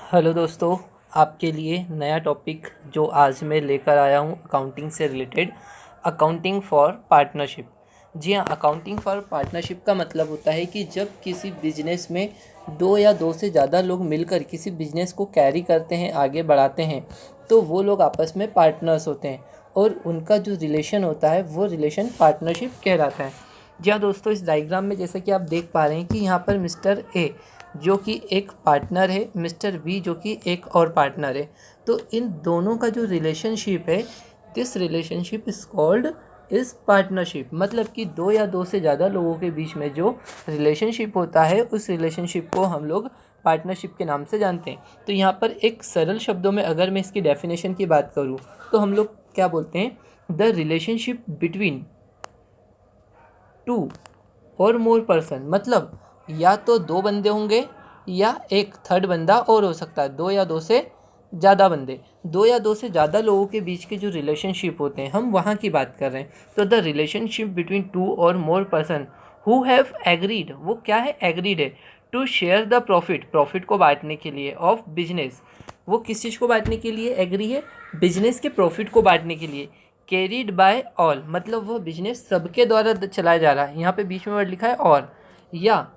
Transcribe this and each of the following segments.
Hello दोस्तों, आपके लिए नया टॉपिक जो आज मैं लेकर आया हूँ अकाउंटिंग से रिलेटेड, अकाउंटिंग फॉर पार्टनरशिप। जी हाँ, अकाउंटिंग फॉर पार्टनरशिप का मतलब होता है कि जब किसी बिजनेस में दो या दो से ज़्यादा लोग मिलकर किसी बिजनेस को कैरी करते हैं, आगे बढ़ाते हैं, तो वो लोग आपस में पार्टनर्स होते हैं और उनका जो रिलेशन होता है वो रिलेशन पार्टनरशिप कहलाता है। जी हाँ दोस्तों, इस डायग्राम में जैसे कि आप देख पा रहे हैं कि यहाँ पर मिस्टर ए जो कि एक पार्टनर है, मिस्टर बी जो कि एक और पार्टनर है। तो इन दोनों का जो रिलेशनशिप है, this relationship is called is partnership. मतलब कि दो या दो से ज़्यादा लोगों के बीच में जो रिलेशनशिप होता है, उस रिलेशनशिप को हम लोग पार्टनरशिप के नाम से जानते हैं। तो यहाँ पर एक सरल शब्दों में अगर मैं इसकी डेफिनेशन की बात करूँ तो हम लोग क्या बोलते हैं, the relationship between two or more person. मतलब या तो दो बंदे होंगे या एक थर्ड बंदा और हो सकता है, दो या दो से ज़्यादा बंदे, दो या दो से ज़्यादा लोगों के बीच के जो रिलेशनशिप होते हैं, हम वहाँ की बात कर रहे हैं। तो the relationship between two or more person who have agreed, वो क्या है, एग्रीड है, to share the profit, profit को बांटने के लिए, ऑफ बिजनेस। वो किस चीज़ को बांटने के लिए एग्री है, बिजनेस के प्रॉफिट को बांटने के लिए। कैरीड बाय ऑल, मतलब वह बिजनेस सबके द्वारा चलाया जा रहा है, यहाँ पे बीच में वर्ड लिखा है और, या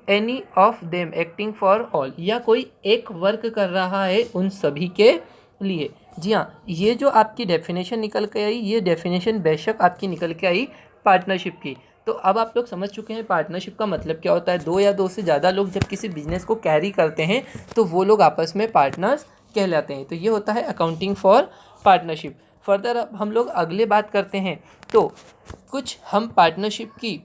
any of them acting for all, या कोई एक वर्क कर रहा है उन सभी के लिए। जी हाँ, ये जो आपकी डेफिनेशन निकल के आई, ये डेफिनेशन बेशक आपकी निकल के आई पार्टनरशिप की। तो अब आप लोग समझ चुके हैं पार्टनरशिप का मतलब क्या होता है। दो या दो से ज़्यादा लोग जब किसी बिजनेस को कैरी करते हैं तो वो लोग आपस में पार्टनर्स कहलाते हैं। तो ये होता है अकाउंटिंग फॉर पार्टनरशिप। फर्दर अब हम लोग अगले बात करते हैं, तो कुछ हम पार्टनरशिप की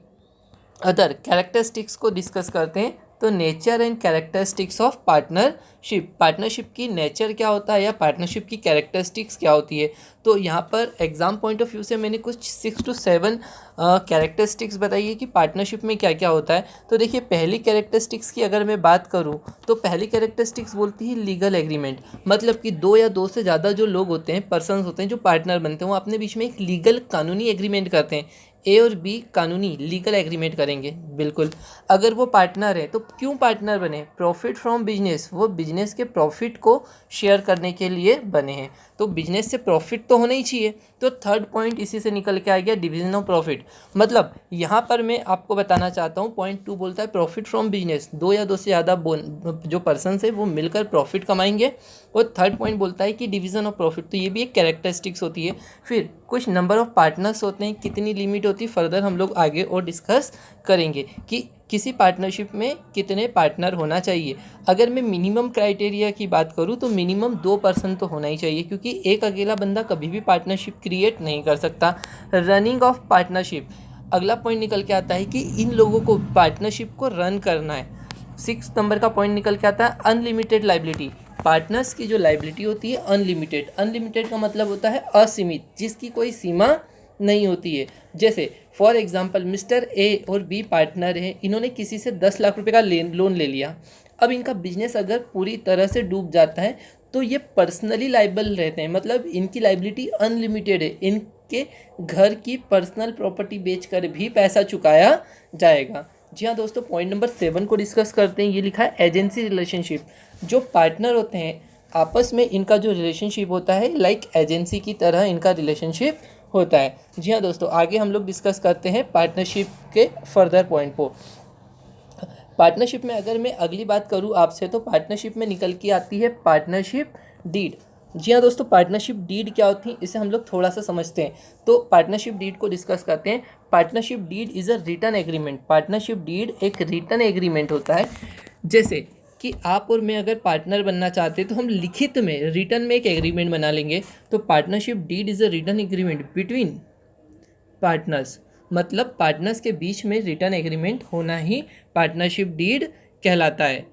अदर कैरेक्टरिस्टिक्स को डिस्कस करते हैं। तो nature and characteristics of partnership, partnership की नेचर क्या होता है या पार्टनरशिप की कैरेक्टरिस्टिक्स क्या होती है। तो यहाँ पर एग्जाम पॉइंट ऑफ व्यू से मैंने कुछ 6 to 7 कैरेक्टरिस्टिक्स बताई है कि पार्टनरशिप में क्या क्या होता है। तो देखिए, पहली कैरेक्टरिस्टिक्स की अगर मैं बात करूँ तो पहली कैरेक्टरिस्टिक्स बोलती है लीगल एग्रीमेंट। मतलब कि दो या दो से ज़्यादा जो लोग होते हैं, पर्सन्स होते हैं जो पार्टनर बनते हैं, वो अपने बीच में एक लीगल कानूनी एग्रीमेंट करते हैं। ए और बी कानूनी लीगल एग्रीमेंट करेंगे, बिल्कुल। अगर वो पार्टनर है तो क्यों पार्टनर बने, प्रॉफिट फ्रॉम बिजनेस, वो बिजनेस के प्रॉफिट को शेयर करने के लिए बने हैं। तो बिजनेस से प्रॉफिट तो होना ही चाहिए। तो थर्ड पॉइंट इसी से निकल के आ गया, डिवीजन ऑफ प्रॉफिट। मतलब यहाँ पर मैं आपको बताना चाहता हूँ, पॉइंट 2 बोलता है प्रॉफिट फ्रॉम बिजनेस, दो या दो से ज़्यादा जो पर्सन है वो मिलकर प्रॉफिट कमाएंगे। और थर्ड पॉइंट बोलता है कि डिवीजन ऑफ प्रॉफिट, तो ये भी एक कैरेक्टरिस्टिक्स होती है। फिर कुछ नंबर ऑफ पार्टनर्स होते हैं, कितनी लिमिट होती है, फर्दर हम लोग आगे और डिस्कस करेंगे कि किसी पार्टनरशिप में कितने पार्टनर होना चाहिए। अगर मैं मिनिमम क्राइटेरिया की बात करूँ तो मिनिमम 2 पर्सन तो होना ही चाहिए, क्योंकि एक अकेला बंदा कभी भी पार्टनरशिप क्रिएट नहीं कर सकता। रनिंग ऑफ पार्टनरशिप, अगला पॉइंट निकल के आता है कि इन लोगों को पार्टनरशिप को रन करना है। 6 नंबर का पॉइंट निकल के आता है अनलिमिटेड लाइबिलिटी। पार्टनर्स की जो लाइबिलिटी होती है अनलिमिटेड, अनलिमिटेड का मतलब होता है असीमित, जिसकी कोई सीमा नहीं होती है। जैसे फॉर एग्जांपल मिस्टर ए और बी पार्टनर हैं, इन्होंने किसी से 10 लाख रुपए का लोन ले लिया। अब इनका बिजनेस अगर पूरी तरह से डूब जाता है तो ये पर्सनली लाइबल रहते हैं, मतलब इनकी लाइबिलिटी अनलिमिटेड है। इनके घर की पर्सनल प्रॉपर्टी बेचकर भी पैसा चुकाया जाएगा। जी हाँ दोस्तों, पॉइंट नंबर 7 को डिस्कस करते हैं। ये लिखा है एजेंसी रिलेशनशिप। जो पार्टनर होते हैं आपस में इनका जो रिलेशनशिप होता है लाइक एजेंसी की तरह इनका रिलेशनशिप होता है। जी हाँ दोस्तों, आगे हम लोग डिस्कस करते हैं पार्टनरशिप के फर्दर पॉइंट को। पार्टनरशिप में अगर मैं अगली बात करूँ आपसे, तो पार्टनरशिप में निकल के आती है पार्टनरशिप डीड। जी हाँ दोस्तों, पार्टनरशिप डीड क्या होती है इसे हम लोग थोड़ा सा समझते हैं। तो पार्टनरशिप डीड को डिस्कस करते हैं। Partnership deed is a written agreement. Partnership deed एक रिटन एग्रीमेंट होता है। जैसे कि आप और मैं अगर पार्टनर बनना चाहते हैं तो हम लिखित में, रिटन में एक एग्रीमेंट बना लेंगे। तो partnership deed is a written agreement between partners, मतलब पार्टनर्स के बीच में रिटन एग्रीमेंट होना ही पार्टनरशिप डीड कहलाता है।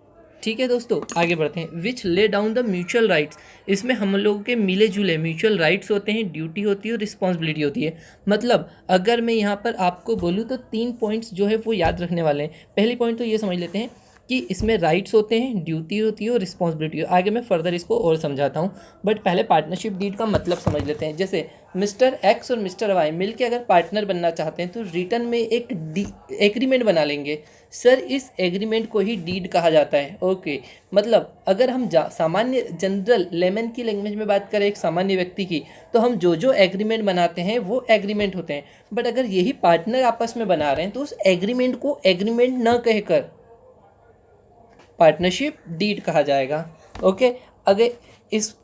ठीक है दोस्तों, आगे बढ़ते हैं। विच lay down the mutual rights, इसमें हम लोगों के मिले जुले म्यूचुअल राइट्स होते हैं, ड्यूटी होती है और रिस्पॉन्सिबिलिटी होती है। मतलब अगर मैं यहाँ पर आपको बोलूँ तो 3 पॉइंट्स जो है वो याद रखने वाले हैं। पहली पॉइंट तो ये समझ लेते हैं कि इसमें राइट्स होते हैं, ड्यूटी होती है और रिस्पॉन्सिबिलिटी। आगे मैं फर्दर इसको और समझाता हूँ, बट पहले पार्टनरशिप डीड का मतलब समझ लेते हैं। जैसे मिस्टर एक्स और मिस्टर वाई मिलकर अगर पार्टनर बनना चाहते हैं तो रिटर्न में एक एग्रीमेंट बना लेंगे। सर इस एग्रीमेंट को ही डीड कहा जाता है। ओके, मतलब अगर हम सामान्य जनरल लेमन की लैंग्वेज में बात करें एक सामान्य व्यक्ति की, तो हम जो जो एग्रीमेंट बनाते हैं वो एग्रीमेंट होते हैं। बट अगर यही पार्टनर आपस में बना रहे हैं तो उस एग्रीमेंट को एग्रीमेंट न कहकर पार्टनरशिप डीड कहा जाएगा। ओके, अगर इस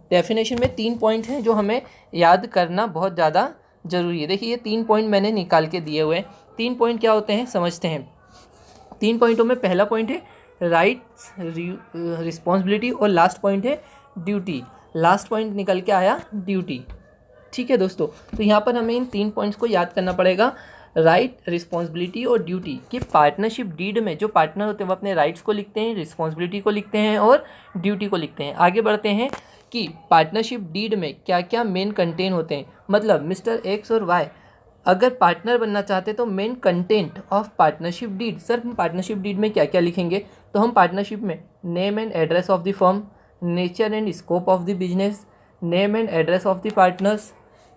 डेफिनेशन में 3 पॉइंट हैं जो हमें याद करना बहुत ज़्यादा ज़रूरी है। देखिए ये 3 पॉइंट मैंने निकाल के दिए हुए हैं। 3 पॉइंट क्या होते हैं समझते हैं। 3 पॉइंटों में पहला पॉइंट है राइट्स, रिस्पॉन्सिबिलिटी और लास्ट पॉइंट है ड्यूटी। लास्ट पॉइंट निकल के आया ड्यूटी। ठीक है दोस्तों, तो यहाँ पर हमें इन 3 पॉइंट्स को याद करना पड़ेगा। राइट, रिस्पॉन्सिबिलिटी और ड्यूटी कि पार्टनरशिप डीड में जो पार्टनर होते हैं वो अपने राइट्स को लिखते हैं, रिस्पॉन्सिबिलिटी को लिखते हैं और ड्यूटी को लिखते हैं। आगे बढ़ते हैं कि पार्टनरशिप डीड में क्या क्या मेन कंटेंट होते हैं। मतलब मिस्टर एक्स और वाई अगर पार्टनर बनना चाहते हैं तो main content of partnership deed. Sir हम पार्टनरशिप डीड में क्या क्या लिखेंगे, तो हम पार्टनरशिप में name and address of the firm, nature and scope of the business, name and address of the partners,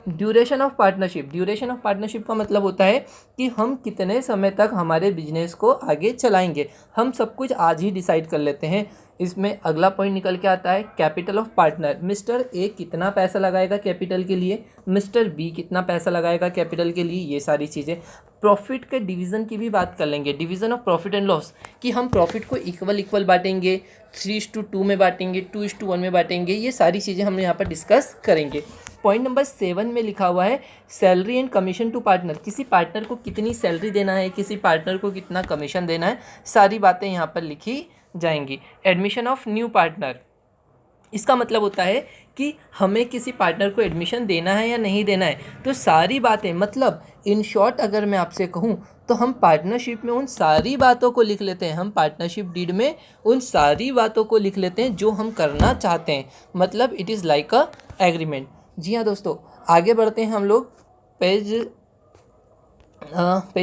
duration of partnership. Duration of partnership का मतलब होता है कि हम कितने समय तक हमारे बिजनेस को आगे चलाएंगे। हम सब कुछ आज ही डिसाइड कर लेते हैं। इसमें अगला पॉइंट निकल के आता है capital of partner. Mister A कितना पैसा लगाएगा कैपिटल के लिए, मिस्टर बी कितना पैसा लगाएगा कैपिटल के लिए, ये सारी चीज़ें। प्रॉफिट के डिवीज़न की भी बात कर लेंगे, division of profit and loss, कि हम प्रॉफिट को इक्वल बांटेंगे, 3:2 में बांटेंगे, 2:1 में बांटेंगे। ये सारी चीज़ें हम यहाँ पर डिस्कस करेंगे। पॉइंट नंबर 7 में लिखा हुआ है salary and commission to partner. किसी पार्टनर को कितनी सैलरी देना है, किसी पार्टनर को कितना कमीशन देना है, सारी बातें यहाँ पर लिखी जाएंगी। एडमिशन ऑफ न्यू पार्टनर, इसका मतलब होता है कि हमें किसी पार्टनर को एडमिशन देना है या नहीं देना है। तो सारी बातें, मतलब इन शॉर्ट अगर मैं आपसे कहूँ तो हम पार्टनरशिप में उन सारी बातों को लिख लेते हैं। हम पार्टनरशिप डीड में उन सारी बातों को लिख लेते हैं जो हम करना चाहते हैं। मतलब it is like a agreement. जी हाँ दोस्तों, आगे बढ़ते हैं हम लोग। पेज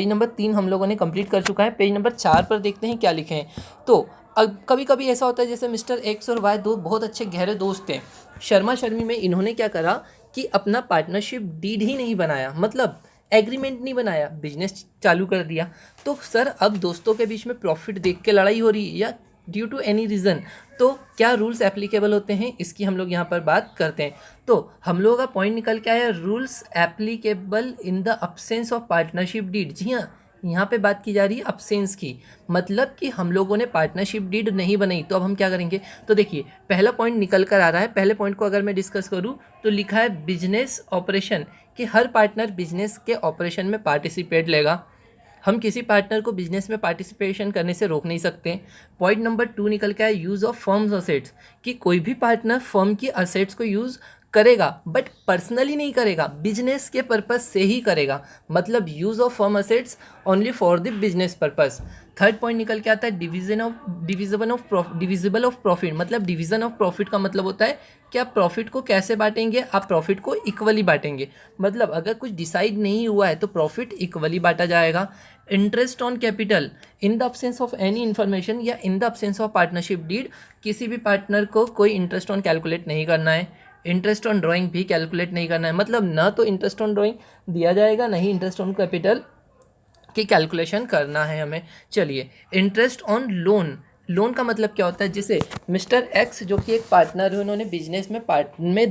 नंबर 3 हम लोगों ने कंप्लीट कर चुका है। पेज नंबर 4 पर देखते हैं क्या लिखे हैं। तो अब कभी कभी ऐसा होता है जैसे मिस्टर एक्स और वाई दो बहुत अच्छे गहरे दोस्त हैं। शर्मा शर्मी में इन्होंने क्या करा कि अपना पार्टनरशिप डीड ही नहीं बनाया, मतलब एग्रीमेंट नहीं बनाया, बिजनेस चालू कर दिया। तो सर अब दोस्तों के बीच में प्रॉफिट देख के लड़ाई हो रही है या ड्यू टू एनी रीज़न, तो क्या रूल्स एप्लीकेबल होते हैं, इसकी हम लोग यहाँ पर बात करते हैं। तो हम लोगों का पॉइंट निकल के आया rules applicable in the absence of partnership deed. जी हाँ, यहाँ पे बात की जा रही है अब्सेंस की, मतलब कि हम लोगों ने पार्टनरशिप डीड नहीं बनाई। तो अब हम क्या करेंगे, तो देखिए पहला पॉइंट निकल कर आ रहा है। पहले पॉइंट को अगर मैं डिस्कस करूँ तो लिखा है बिजनेस ऑपरेशन, कि हर पार्टनर बिजनेस के ऑपरेशन में पार्टिसिपेट लेगा। हम किसी पार्टनर को बिजनेस में पार्टिसिपेशन करने से रोक नहीं सकते। पॉइंट नंबर 2 निकल के आया यूज़ ऑफ फर्म्स असेट्स, कि कोई भी पार्टनर फर्म की असेट्स को यूज़ करेगा बट पर्सनली नहीं करेगा, बिजनेस के पर्पस से ही करेगा। मतलब use of firm assets only for the business purpose. Third point निकल के आता है डिविजिबल ऑफ प्रॉफिट। मतलब डिवीज़न ऑफ प्रॉफिट का मतलब होता है कि आप प्रॉफिट को कैसे बांटेंगे, आप प्रॉफिट को इक्वली बांटेंगे। मतलब अगर कुछ डिसाइड नहीं हुआ है तो प्रॉफिट इक्वली बांटा जाएगा। Interest on capital in the absence of any information या in the absence of partnership deed, किसी भी पार्टनर को कोई इंटरेस्ट ऑन कैलकुलेट नहीं करना है। इंटरेस्ट ऑन ड्राइंग भी कैलकुलेट नहीं करना है। मतलब ना तो इंटरेस्ट ऑन ड्राइंग दिया जाएगा, ना ही इंटरेस्ट ऑन कैपिटल की कैलकुलेशन करना है हमें। चलिए, इंटरेस्ट ऑन लोन। लोन का मतलब क्या होता है, जैसे मिस्टर एक्स जो कि एक पार्टनर है, उन्होंने बिजनेस में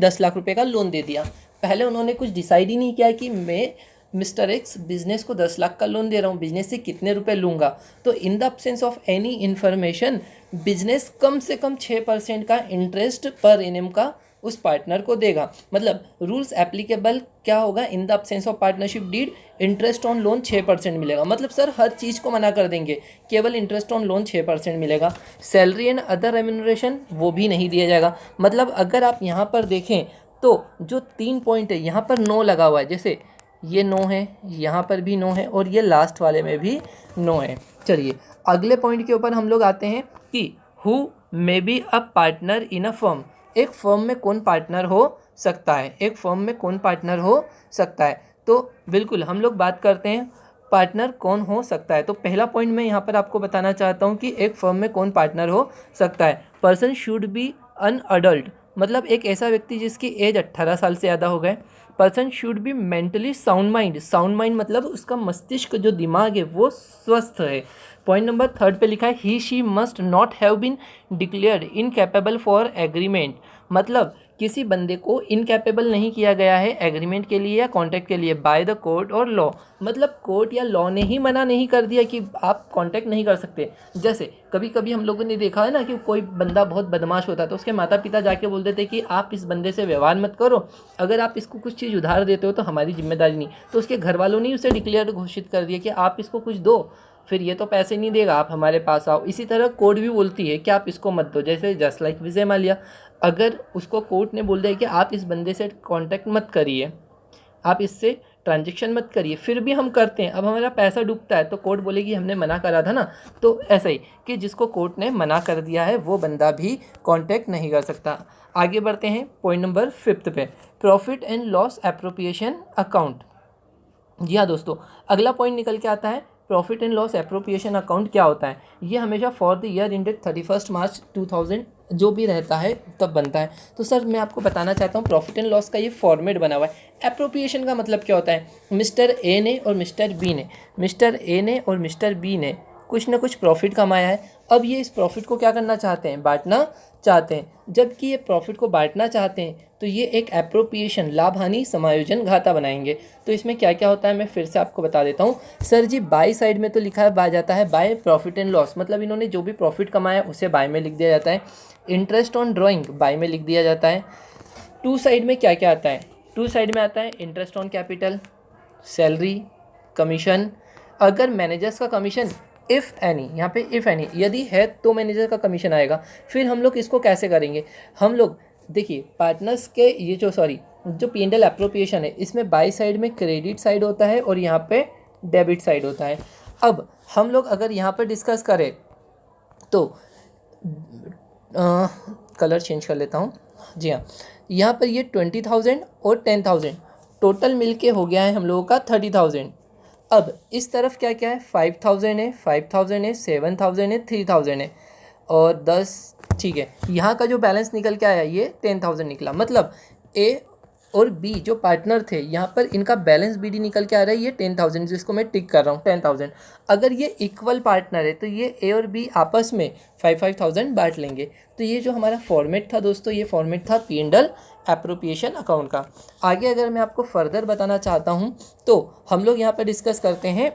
10 लाख रुपए का लोन दे दिया। पहले उन्होंने कुछ डिसाइड ही नहीं किया कि मैं मिस्टर एक्स बिजनेस को 10 लाख का लोन दे रहा हूँ, बिजनेस से कितने रुपए लूँगा। तो in the absence of any information business कम से कम 6% का इंटरेस्ट पर एनम का उस पार्टनर को देगा। मतलब रूल्स एप्लीकेबल क्या होगा, in the absence of partnership deed interest on loan 6% मिलेगा। मतलब सर हर चीज़ को मना कर देंगे, केवल इंटरेस्ट ऑन लोन 6% मिलेगा। सैलरी एंड अदर रेम्यूनरेशन वो भी नहीं दिया जाएगा। मतलब अगर आप यहाँ पर देखें तो जो 3 पॉइंट है यहाँ पर नो लगा हुआ है, जैसे ये नो है, यहाँ पर भी नो है और ये लास्ट वाले में भी नो है। चलिए अगले पॉइंट के ऊपर हम लोग आते हैं कि who may be a partner in a firm. एक फर्म में कौन पार्टनर हो सकता है, एक फर्म में कौन पार्टनर हो सकता है। तो बिल्कुल हम लोग बात करते हैं पार्टनर कौन हो सकता है। तो पहला पॉइंट मैं यहाँ पर आपको बताना चाहता हूँ कि एक फर्म में कौन पार्टनर हो सकता है। Person should be an adult, मतलब एक ऐसा व्यक्ति जिसकी एज 18 साल से ज़्यादा हो गए। Person should be mentally sound mind, sound mind मतलब उसका मस्तिष्क जो दिमाग है वो स्वस्थ है। पॉइंट नंबर 3 पे लिखा है he she must not have been declared incapable for agreement, मतलब किसी बंदे को इनकैपेबल नहीं किया गया है एग्रीमेंट के लिए या कॉन्ट्रैक्ट के लिए बाय द कोर्ट और लॉ, मतलब कोर्ट या लॉ ने ही मना नहीं कर दिया कि आप कॉन्टैक्ट नहीं कर सकते। जैसे कभी कभी हम लोगों ने देखा है ना कि कोई बंदा बहुत बदमाश होता है तो उसके माता पिता जाके बोल देते कि आप इस बंदे से व्यवहार मत करो, अगर आप इसको कुछ चीज़ उधार देते हो तो हमारी जिम्मेदारी नहीं। तो उसके घर वालों ने उसे डिक्लेयर घोषित कर दिया कि आप इसको कुछ दो, फिर ये तो पैसे नहीं देगा, आप हमारे पास आओ। इसी तरह कोर्ट भी बोलती है कि आप इसको मत दो, जैसे जस्ट लाइक विजय माल्या, अगर उसको कोर्ट ने बोल दिया कि आप इस बंदे से कांटेक्ट मत करिए, आप इससे ट्रांजैक्शन मत करिए, फिर भी हम करते हैं, अब हमारा पैसा डूबता है तो कोर्ट बोलेगी हमने मना करा था ना। तो ऐसा ही कि जिसको कोर्ट ने मना कर दिया है वो बंदा भी कांटेक्ट नहीं कर सकता। आगे बढ़ते हैं पॉइंट नंबर 5 पे, profit and loss appropriation account. जी हाँ दोस्तों, अगला पॉइंट निकल के आता है profit and loss appropriation account क्या होता है। ये हमेशा for the year ended 31 March 2000 जो भी रहता है तब बनता है। तो सर मैं आपको बताना चाहता हूँ प्रॉफिट एंड लॉस का ये फॉर्मेट बना हुआ है। एप्रोप्रिएशन का मतलब क्या होता है, मिस्टर ए ने और मिस्टर बी ने कुछ ना कुछ प्रॉफिट कमाया है, अब ये इस प्रॉफिट को क्या करना चाहते हैं, बांटना चाहते हैं। जबकि ये प्रॉफिट को बांटना चाहते हैं तो ये एक एप्रोप्रिएशन लाभ हानि समायोजन घाटा बनाएंगे। तो इसमें क्या क्या होता है मैं फिर से आपको बता देता हूँ। सर जी बाई साइड में तो लिखा है बाय जाता है बाय प्रॉफिट एंड लॉस, मतलब इन्होंने जो भी प्रॉफिट कमाया उसे बाय में लिख दिया जाता है। इंटरेस्ट ऑन ड्राइंग बाय में लिख दिया जाता है। टू साइड में क्या क्या आता है, टू साइड में आता है interest on capital, salary, commission. अगर मैनेजर्स का कमीशन इफ़ एनी, यहाँ पे इफ़ एनी यदि है तो मैनेजर का कमीशन आएगा। फिर हम लोग इसको कैसे करेंगे, हम लोग देखिए पार्टनर्स के ये जो P&L एप्रोप्रिएशन है इसमें बाई साइड में क्रेडिट साइड होता है और यहाँ पे डेबिट साइड होता है। अब हम लोग अगर यहाँ पर डिस्कस करें तो कलर चेंज कर लेता हूँ। जी हाँ, यहाँ पर ये 20,000 और 10,000 टोटल मिलके हो गया है हम लोगों का 30,000। अब इस तरफ क्या क्या है, 5,000 है, 5,000 है, 7,000 है, 3,000 है और 10, ठीक है। यहाँ का जो बैलेंस निकल के आया ये 10,000 निकला, मतलब ए और बी जो पार्टनर थे यहाँ पर इनका बैलेंस BD निकल के आ रहा है ये 10,000, जिसको मैं टिक कर रहा हूँ 10,000। अगर ये इक्वल पार्टनर है तो ये ए और बी आपस में 5,000 बांट लेंगे। तो ये जो हमारा फॉर्मेट था दोस्तों, ये फॉर्मेट था P&L एप्रोप्रिएशन अकाउंट का। आगे अगर मैं आपको फर्दर बताना चाहता हूँ तो हम लोग यहाँ पर डिस्कस करते हैं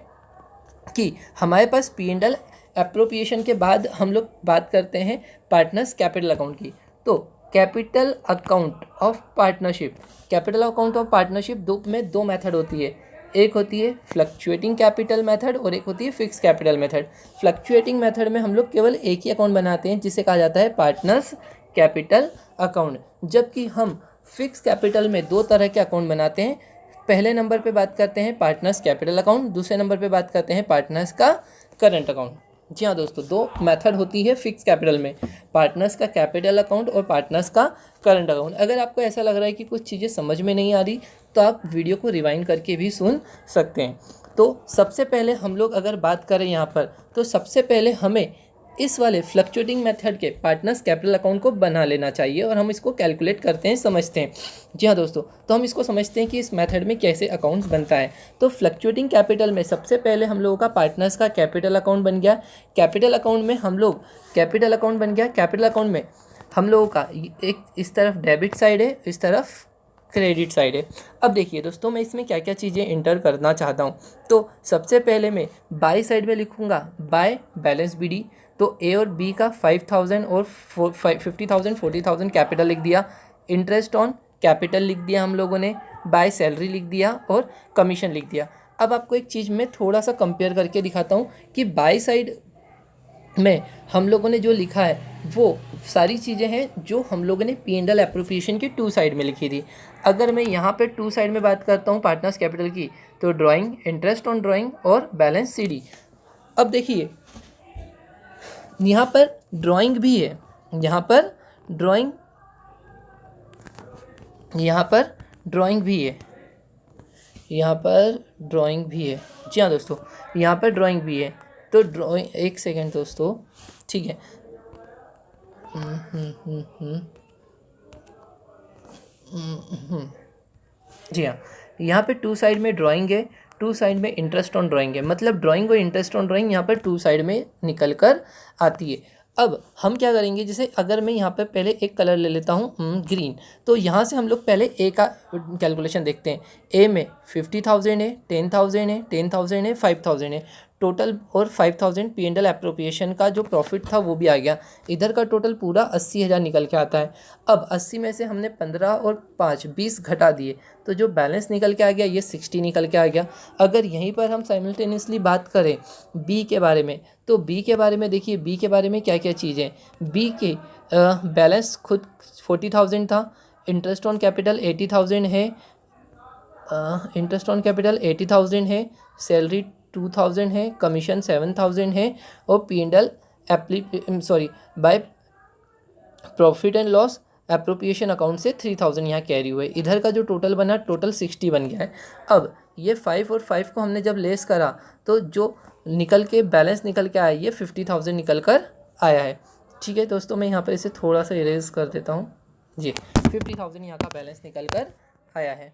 कि हमारे पास P&L एप्रोप्रिएशन के बाद हम लोग बात करते हैं पार्टनर्स कैपिटल अकाउंट की। तो capital account of partnership, capital account of partnership दो मेथड होती है, एक होती है फ्लक्चुएटिंग कैपिटल मेथड और एक होती है fix capital method. Fluctuating method में हम लोग केवल एक ही अकाउंट बनाते हैं जिसे कहा जाता है पार्टनर्स कैपिटल अकाउंट, जबकि हम फिक्स कैपिटल में दो तरह के अकाउंट बनाते हैं। पहले नंबर पे बात करते हैं पार्टनर्स कैपिटल अकाउंट, दूसरे नंबर पे बात करते हैं पार्टनर्स का करंट अकाउंट। जी हाँ दोस्तों, दो मेथड होती है फिक्स कैपिटल में, पार्टनर्स का कैपिटल अकाउंट और पार्टनर्स का करंट अकाउंट। अगर आपको ऐसा लग रहा है कि कुछ चीज़ें समझ में नहीं आ रही तो आप वीडियो को रिवाइंड करके भी सुन सकते हैं। तो सबसे पहले हम लोग अगर बात करें यहाँ पर तो सबसे पहले हमें इस वाले फ्लक्चुएटिंग मेथड के पार्टनर्स कैपिटल अकाउंट को बना लेना चाहिए और हम इसको कैलकुलेट करते हैं, समझते हैं। जी हाँ दोस्तों, तो हम इसको समझते हैं कि इस मेथड में कैसे अकाउंट्स बनता है। तो फ्लक्चुएटिंग कैपिटल में सबसे पहले हम लोगों का पार्टनर्स का कैपिटल अकाउंट बन गया। कैपिटल अकाउंट में हम लोग कैपिटल अकाउंट बन गया, कैपिटल अकाउंट में हम लोगों का एक इस तरफ डेबिट साइड है, इस तरफ क्रेडिट साइड है। अब देखिए दोस्तों, मैं इसमें क्या क्या चीज़ें इंटर करना चाहता हूँ। तो सबसे पहले मैं बाई साइड में लिखूँगा बाय बैलेंस BD, तो ए और बी का 5,000 और 50,000 40,000 कैपिटल लिख दिया। इंटरेस्ट ऑन कैपिटल लिख दिया हम लोगों ने, बाय सैलरी लिख दिया और कमीशन लिख दिया। अब आपको एक चीज़ मैं थोड़ा सा कंपेयर करके दिखाता हूँ कि बाय साइड में हम लोगों ने जो लिखा है वो सारी चीज़ें हैं जो हम लोगों ने P&L एप्रोप्रिएशन की टू साइड में लिखी थी। अगर मैं यहाँ पे टू साइड में बात करता हूँ पार्टनर्स कैपिटल की, तो ड्राइंग, इंटरेस्ट ऑन ड्राइंग और बैलेंस CD। अब देखिए यहाँ पर ड्राइंग भी है, यहाँ पर ड्राइंग भी है, यहाँ पर ड्राइंग भी है। जी हाँ दोस्तों, यहाँ पर ड्राइंग भी है। तो ड्राइंग, एक सेकेंड दोस्तों, ठीक है। जी हाँ, यहाँ पे टू साइड में ड्राइंग है, टू साइड में इंटरेस्ट ऑन ड्राइंग है, मतलब ड्राइंग और इंटरेस्ट ऑन ड्राइंग यहाँ पर टू साइड में निकल कर आती है। अब हम क्या करेंगे, जैसे अगर मैं यहाँ पे पहले एक कलर ले लेता हूँ ग्रीन, तो यहाँ से हम लोग पहले ए का कैलकुलेशन देखते हैं। ए में 50,000 है, 10,000 है, 10,000 है, 5,000 है टोटल, और 5,000 P&L एप्रोप्रिएशन का जो प्रॉफिट था वो भी आ गया। इधर का टोटल पूरा 80,000 निकल के आता है। अब 80 में से हमने 15 और 5 20 घटा दिए, तो जो बैलेंस निकल के आ गया ये 60 निकल के आ गया। अगर यहीं पर हम साइमल्टेनियसली बात करें बी के बारे में, तो बी के बारे में देखिए, बी के बारे में क्या क्या चीज़ें। बी के बैलेंस खुद 40,000 था, इंटरेस्ट ऑन कैपिटल 80,000 है, इंटरेस्ट ऑन कैपिटल 80,000 है, सैलरी 2,000 है, कमीशन 7,000 है, और P&L by profit and loss appropriation account से 3,000 यहाँ कैरी हुए। इधर का जो टोटल बना, टोटल 60 बन गया है। अब ये 5 और 5 को हमने जब लेस करा, तो जो निकल के बैलेंस निकल के आया ये 50,000 निकल कर आया है। ठीक है दोस्तों, मैं यहाँ पर इसे थोड़ा सा इरेज कर देता हूँ। जी, 50,000 यहाँ का बैलेंस निकल कर आया है।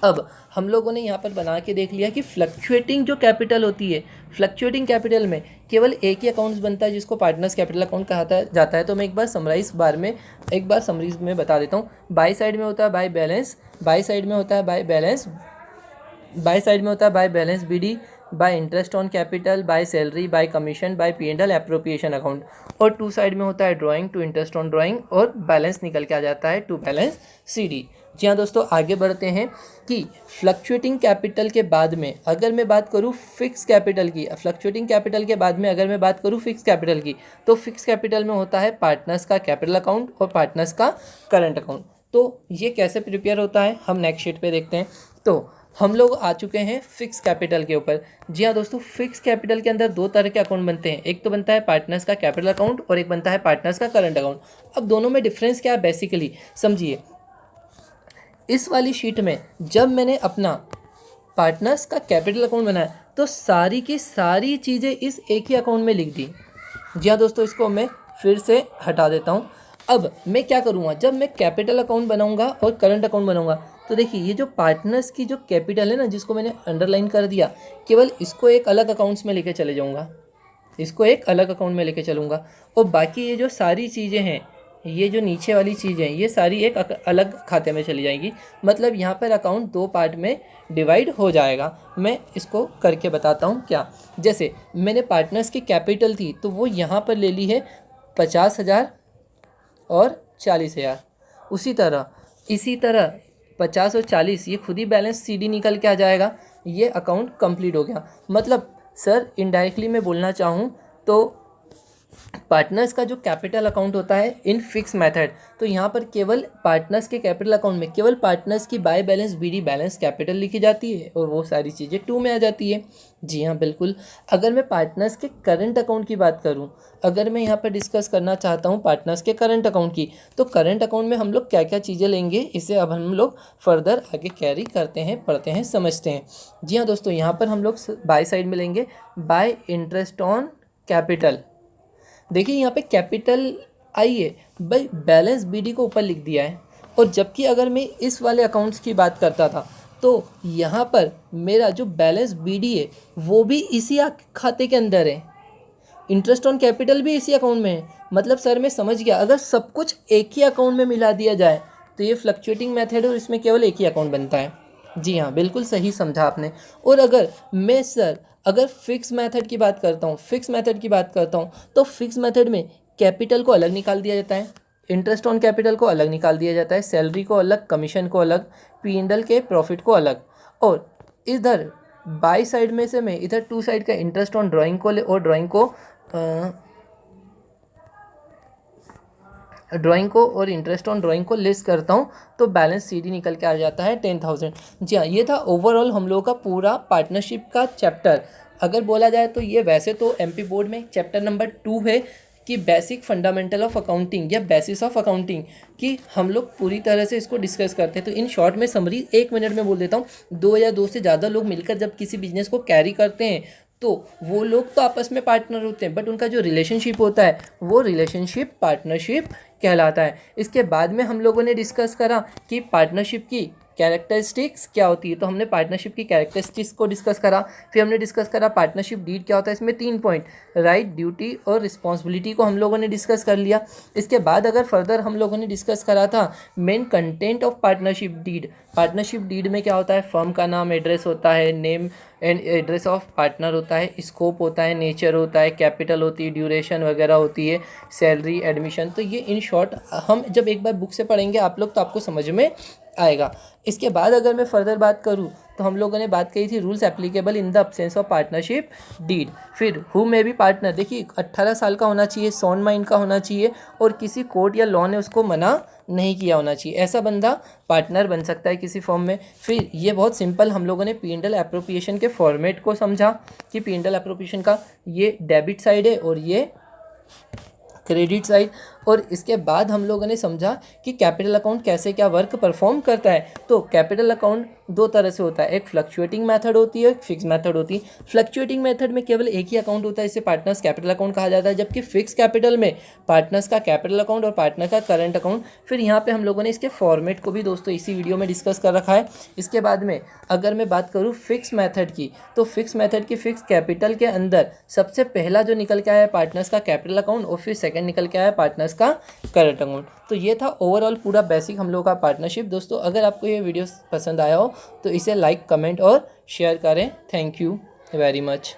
अब हम लोगों ने यहाँ पर बना के देख लिया कि फ्लक्चुएटिंग जो कैपिटल होती है, फ्लक्चुएटिंग कैपिटल में केवल एक ही अकाउंट्स बनता है जिसको पार्टनर्स कैपिटल अकाउंट कहा जाता है। तो मैं एक बार समराइज में बता देता हूँ। बाई साइड में होता है बाय बैलेंस, बाई साइड में होता है बाय बैलेंस, बाय साइड में होता है by balance BD, by interest on capital, by salary, by commission, by P&L appropriation account, और टू साइड में होता है drawing to interest on drawing, और बैलेंस निकल के आ जाता है टू बैलेंस CD। जी हाँ दोस्तों, आगे बढ़ते हैं कि फ्लक्चुएटिंग कैपिटल के बाद में अगर मैं बात करूँ फिक्स कैपिटल की, फ्लक्चुएटिंग कैपिटल के बाद में अगर मैं बात करूँ फिक्स कैपिटल की, तो फिक्स कैपिटल में होता है पार्टनर्स का कैपिटल अकाउंट और पार्टनर्स का करंट अकाउंट। तो ये कैसे प्रिपेयर होता है हम नेक्स्ट शीट पे देखते हैं। तो हम लोग आ चुके हैं फिक्स कैपिटल के ऊपर। जी हाँ दोस्तों, फिक्स कैपिटल के अंदर दो तरह के अकाउंट बनते हैं, एक तो बनता है पार्टनर्स का कैपिटल अकाउंट और एक बनता है पार्टनर्स का करंट अकाउंट। अब दोनों में डिफरेंस क्या है बेसिकली समझिए। इस वाली शीट में जब मैंने अपना पार्टनर्स का कैपिटल अकाउंट बनाया तो सारी की सारी चीज़ें इस एक ही अकाउंट में लिख दी। जी हाँ दोस्तों, इसको मैं फिर से हटा देता हूँ। अब मैं क्या करूँगा, जब मैं कैपिटल अकाउंट बनाऊँगा और करंट अकाउंट बनाऊँगा, तो देखिए ये जो पार्टनर्स की जो कैपिटल है ना, जिसको मैंने अंडरलाइन कर दिया, केवल इसको एक अलग अकाउंट्स में लेके चले जाऊँगा, इसको एक अलग अकाउंट में लेके चलूँगा, और बाकी ये जो सारी चीज़ें हैं, ये जो नीचे वाली चीज़ें हैं, ये सारी एक अलग खाते में चली जाएंगी। मतलब यहाँ पर अकाउंट दो पार्ट में डिवाइड हो जाएगा। मैं इसको करके बताता हूँ क्या। जैसे मैंने पार्टनर्स की कैपिटल थी तो वो यहाँ पर ले ली है 50,000 और 40,000। इसी तरह 50 और 40 ये खुद ही बैलेंस CD निकल के आ जाएगा। ये अकाउंट कंप्लीट हो गया। मतलब सर इनडायरेक्टली मैं बोलना चाहूँ तो पार्टनर्स का जो कैपिटल अकाउंट होता है इन फिक्स मेथड, तो यहाँ पर केवल पार्टनर्स के कैपिटल अकाउंट में केवल पार्टनर्स की bye balance BD balance capital लिखी जाती है और वो सारी चीज़ें 2 में आ जाती है। जी हाँ बिल्कुल। अगर मैं पार्टनर्स के करंट अकाउंट की बात करूँ, अगर मैं यहाँ पर डिस्कस करना चाहता हूँ पार्टनर्स के करंट अकाउंट की, तो करंट अकाउंट में हम लोग क्या क्या चीज़ें लेंगे, इसे अब हम लोग फर्दर आगे कैरी करते हैं, पढ़ते हैं, समझते हैं। जी हाँ दोस्तों, यहाँ पर हम लोग बाय साइड में लेंगे बाय इंटरेस्ट ऑन कैपिटल। देखिए यहाँ पे कैपिटल आई है, भाई बैलेंस BD को ऊपर लिख दिया है, और जबकि अगर मैं इस वाले अकाउंट्स की बात करता था तो यहाँ पर मेरा जो बैलेंस BD है वो भी इसी खाते के अंदर है, इंटरेस्ट ऑन कैपिटल भी इसी अकाउंट में है। मतलब सर मैं समझ गया, अगर सब कुछ एक ही अकाउंट में मिला दिया जाए तो ये फ्लक्चुएटिंग मेथड है और इसमें केवल एक ही अकाउंट बनता है। जी हाँ बिल्कुल सही समझा आपने। और अगर फिक्स मेथड की बात करता हूँ, तो फिक्स मेथड में कैपिटल को अलग निकाल दिया जाता है, इंटरेस्ट ऑन कैपिटल को अलग निकाल दिया जाता है, सैलरी को अलग, कमीशन को अलग, P&L के प्रॉफिट को अलग, और इधर बाई साइड में से मैं इधर टू साइड का इंटरेस्ट ऑन ड्राइंग को और ड्राइंग को और इंटरेस्ट ऑन ड्राइंग को लिस्ट करता हूँ तो बैलेंस CD निकल के आ जाता है 10,000। जी हाँ, ये था ओवरऑल हम लोगों का पूरा पार्टनरशिप का चैप्टर। अगर बोला जाए तो ये वैसे तो MP बोर्ड में चैप्टर नंबर 2 है, कि बेसिक फंडामेंटल ऑफ अकाउंटिंग या बेसिस ऑफ अकाउंटिंग कि हम लोग पूरी तरह से इसको डिस्कस करते हैं। तो इन शॉर्ट में समरी 1 मिनट में बोल देता हूँ। 2 या 2 से ज़्यादा लोग मिलकर जब किसी बिजनेस को कैरी करते हैं तो वो लोग तो आपस में पार्टनर होते हैं, बट उनका जो रिलेशनशिप होता है वो रिलेशनशिप पार्टनरशिप कहलाता है। इसके बाद में हम लोगों ने डिस्कस करा कि पार्टनरशिप की कैरेक्टरिस्टिक्स क्या होती है। तो हमने पार्टनरशिप की कैरेक्टरिस्टिक्स को डिस्कस करा। फिर हमने डिस्कस करा पार्टनरशिप डीड क्या होता है। इसमें 3 पॉइंट राइट, ड्यूटी और रिस्पॉन्सिबिलिटी को हम लोगों ने डिस्कस कर लिया। इसके बाद अगर फर्दर हम लोगों ने डिस्कस करा था main content of partnership deed. Partnership deed में क्या होता है, फर्म का नाम एड्रेस होता है, name and address of partner होता है, स्कोप होता है, नेचर होता है, कैपिटल होती है, ड्यूरेशन वगैरह होती है, सैलरी, एडमिशन। तो ये इन शॉर्ट हम जब एक बार बुक से पढ़ेंगे आप लोग तो आपको समझ में आएगा। इसके बाद अगर मैं फर्दर बात करूँ तो हम लोगों ने बात करी थी rules applicable in the absence of partnership deed. फिर हु मे बी पार्टनर, देखिए 18 साल का होना चाहिए, साउंड माइंड का होना चाहिए और किसी कोर्ट या लॉ ने उसको मना नहीं किया होना चाहिए, ऐसा बंदा पार्टनर बन सकता है किसी फॉर्म में। फिर ये बहुत सिंपल हम लोगों ने P&L एप्रोप्रिएशन के फॉर्मेट को समझा कि P&L एप्रोप्रिएशन का ये डेबिट साइड है और ये क्रेडिट साइड। और इसके बाद हम लोगों ने समझा कि कैपिटल अकाउंट कैसे क्या वर्क परफॉर्म करता है। तो कैपिटल अकाउंट 2 तरह से होता है, एक फ्लक्चुएटिंग मेथड होती है, एक फिक्स मेथड होती है। फ्लक्चुएटिंग मेथड में केवल एक ही अकाउंट होता है, इसे पार्टनर्स कैपिटल अकाउंट कहा जाता है, जबकि फिक्स कैपिटल में पार्टनर्स का कैपिटल अकाउंट और पार्टनर का करंट अकाउंट। फिर यहाँ पे हम लोगों ने इसके फॉर्मेट को भी दोस्तों इसी वीडियो में डिस्कस कर रखा है। इसके बाद में अगर मैं बात करूँ फिक्स मेथड की, तो फिक्स मेथड की फिक्स कैपिटल के अंदर सबसे पहला जो निकल के आया है पार्टनर्स का कैपिटल अकाउंट और फिर सेकंड निकल के आया है पार्टनर्स का करंट अकाउंट। तो ये था ओवरऑल पूरा बेसिक हम लोग का पार्टनरशिप। दोस्तों अगर आपको ये वीडियो पसंद आया हो तो इसे लाइक, कमेंट और शेयर करें। Thank you very much.